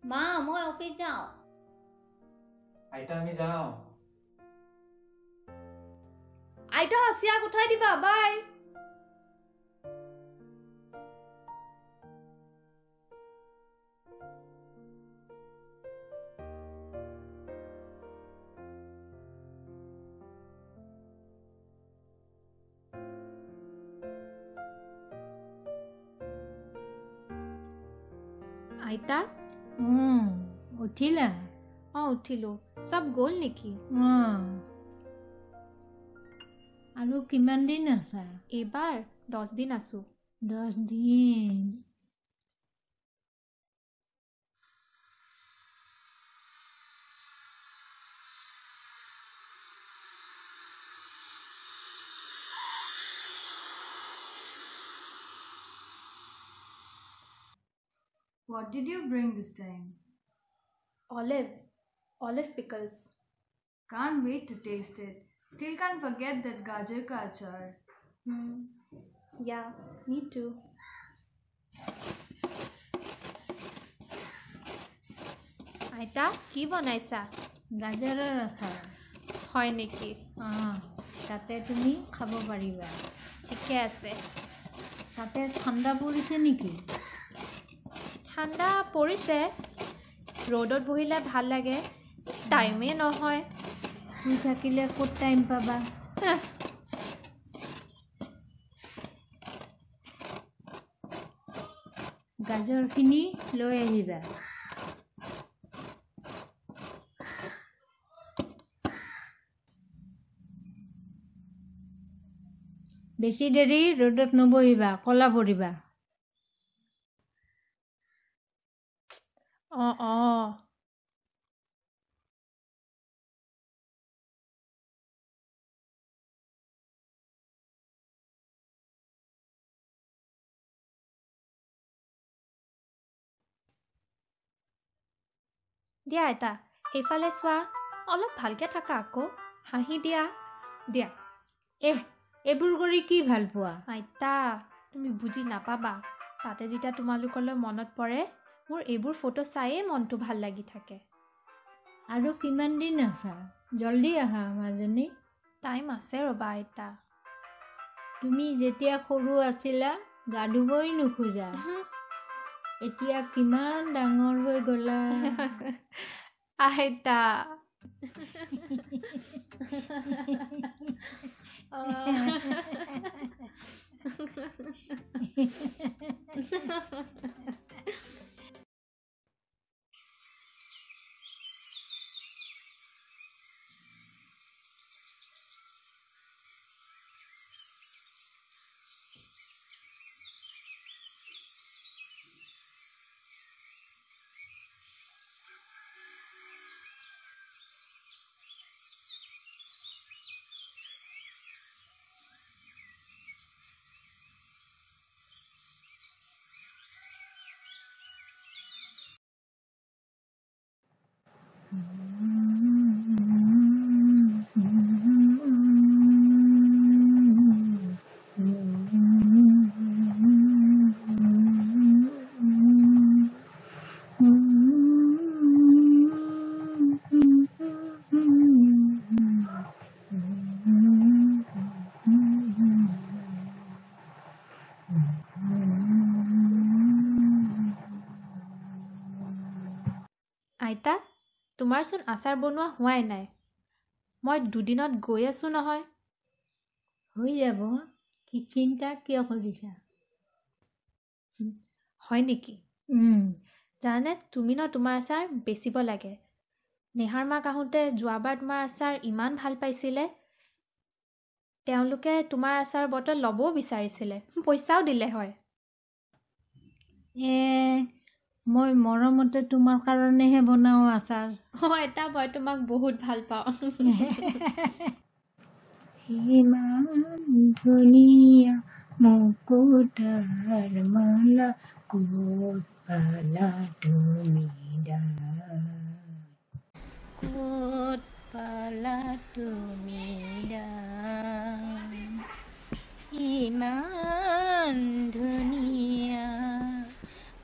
মা মই অফিস যাও আইতা আমি যাও আইতা চিয়াক উঠাই দিবা বাই আইতা উঠিলা উঠিলো সব গ'ল নেকি আৰু কিমান দিন আছা এবাৰ 10 দিন আছো 10 দিন What did you bring this time? Olive pickles. Can't wait to taste it. Still can't forget that gajar ka achar. Yeah, me too. আইতা কি বনাইছা গাজৰৰ আচাৰ হয় নেকি তাতে তুমি খাব পাৰিবা ঠিকে আছে তাতে ঠাণ্ডা পৰিছে নেকি ঠাণ্ডা পৰিছে ৰ'দত বহিলে ভাল লাগে টাইমে নহয় শুই থাকিলে ক'ত টাইম পাবা গাজৰখিনি লৈ আহিবা বেছি দেৰি ৰ'দত নবহিবা কলা পৰিবা দিয়া আইতা সেইফালে চোৱা অলপ ভালকে থাকা আকৌ হাঁহি দিয়া এইবোৰ কৰি কি ভাল পোৱা আইতা তুমি বুজি নাপাবা তাতে যেতিয়া তোমালোকলৈ মনত পৰে মোৰ এইবোৰ ফটো চায়ে মনটো ভাল লাগি থাকে আৰু কিমান দিন আছা জলদি আহা মাজনী টাইম আছে ৰবা আইতা তুমি যেতিয়া সৰু আছিলা গা ধুবই নোখোজা এতিয়া কিমান ডাঙৰ হৈ গলা আইতা তোমাৰচোন আচাৰ বনোৱা হোৱাই নাই। মই দুদিনত গৈ আছোঁ নহয়। হৈ যাব, কি চিন্তা কিয় কৰিছা? হয় নেকি? জানে তুমি ন তোমাৰ আচাৰ বেচিব লাগে। নেহাৰ মাক আহোঁতে যোৱাবাৰ তোমাৰ আচাৰ ইমান ভাল পাইছিলে। তেওঁলোকে তোমাৰ আচাৰ বটল ল'বও বিচাৰিছিলে, পইচাও দিলে হয়। মই মৰমতে তোমাৰ কাৰণেহে বনাওঁ আচাৰ। এটা মই তোমাক বহুত ভাল পাওঁ। ইমান ধুনীয়া মুকুতাৰ মালা ক'ত পালা তুমি দান? ক'ত পালা তুমি দান? ইমান ধুনীয়া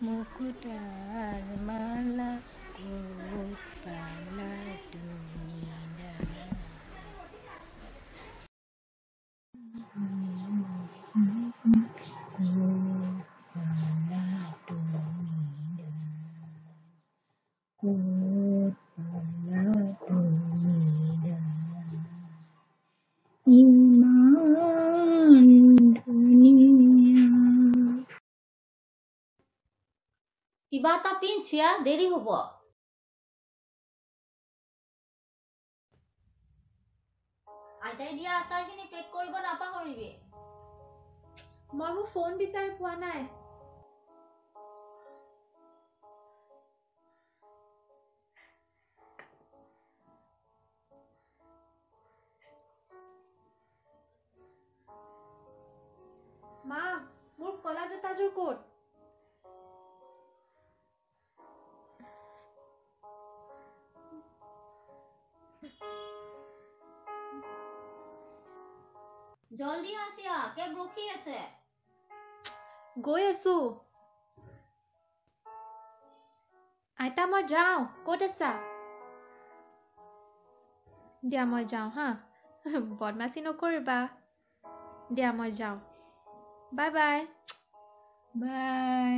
মুকুতাৰ মালা ক'ত পালা তুমি দান? কিবা এটা পিন্ধিয়া দেৰি হ'ব। আইতাই দিয়া আচাৰখিনি পেক কৰিব নাপাহৰিবি। মই মোৰ ফোন বিচাৰি পোৱা নাই। মা, মোৰ কলা জোতাযোৰ ক'ত? জলদি আসিয়া, কেব ৰখি আছে। গৈ আছো। আইতা মই যাওঁ, ক'ত আছা? দিয়া মই যাওঁ হা, বদমাচি নকৰিবা। দিয়া মই যাওঁ, বাই বাই। বাই।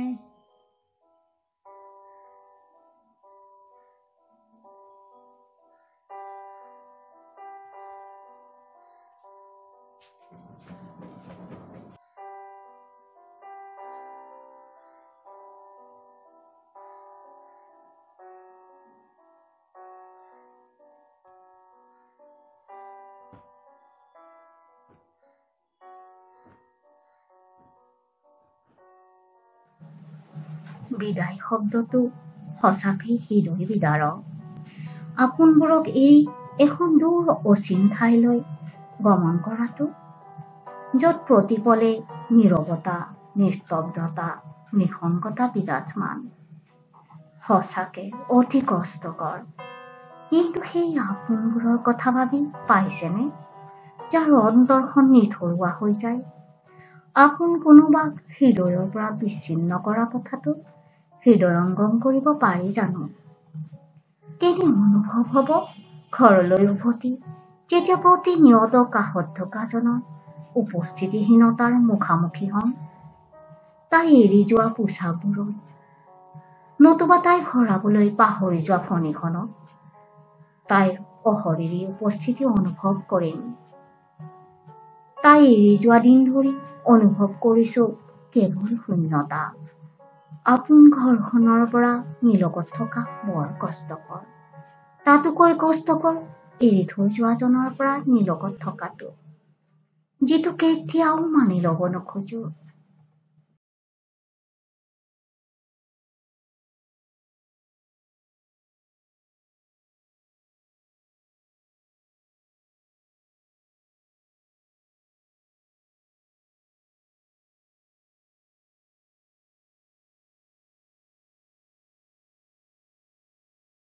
বিদায় শব্দটো সঁচাকেই হৃদয় বিদাৰক। আপোনবোৰক এৰি এখন দূৰ অচিন ঠাইলৈ গমন কৰাটো, য'ত প্ৰতিপলে নীৰৱতা, নিস্তব্ধতা, নিসংগতা বিৰাজমান। সঁচাকে অতি কষ্টকৰ। কিন্তু সেই আপোনবোৰৰ কথা ভাবি পাইছেনে, যাৰ অন্তৰখন নিথৰুৱা হৈ যায়? আপোন কোনোবাক হৃদয়ৰ পৰা বিচ্ছিন্ন কৰা কথাটো হৃদয়ংগম কৰিব পাৰি জানো? কেনে অনুভৱ হ'ব ঘৰলৈ উভতি, যেতিয়া প্ৰতিনিয়ত কাষত থকাজনৰ উপস্থিতিহীনতাৰ মুখামুখি হ'ম? তাই এৰি যোৱা পোচাকবোৰত, নতুবা তাই ভৰাবলৈ পাহৰি যোৱা ফণীখনত তাইৰ অশৰীৰী উপস্থিতি অনুভৱ কৰিম। তাই এৰি যোৱা দিন ধৰি অনুভৱ কৰিছো কেৱল শূন্যতা। আপোন ঘৰখনৰ পৰা নিলগত থকা বৰ কষ্টকৰ। তাতোকৈ কষ্টকৰ এৰি থৈ যোৱাজনৰ পৰা নিলগত থকাটো, যিটো কেতিয়াও মানি ল'ব নোখোজো।